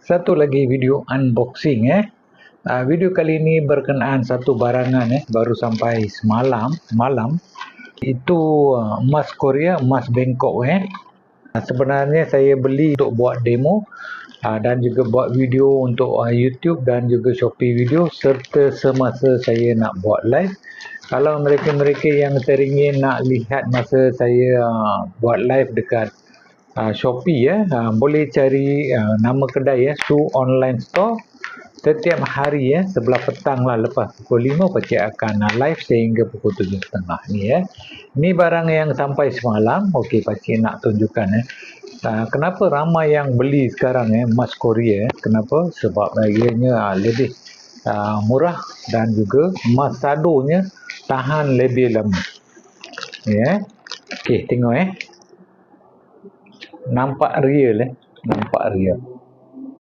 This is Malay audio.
Satu lagi video unboxing video kali ini berkenaan satu barangan baru sampai semalam malam. Itu emas Korea, emas Bangkok sebenarnya saya beli untuk buat demo dan juga buat video untuk YouTube dan juga Shopee video, serta semasa saya nak buat live. Kalau mereka-mereka yang teringin nak lihat masa saya buat live dekat Shopee boleh cari nama kedai Su Online Store. Setiap hari sebelah petang lah, lepas pukul 5 pasti akan live sehingga pukul 7.30 ni Ni barang yang sampai semalam. Okey, pasti nak tunjukkan kenapa ramai yang beli sekarang emas Korea. Kenapa? Sebab harganya lebih murah dan juga emas sadonya tahan lebih lama. Okey, tengok nampak real nampak real.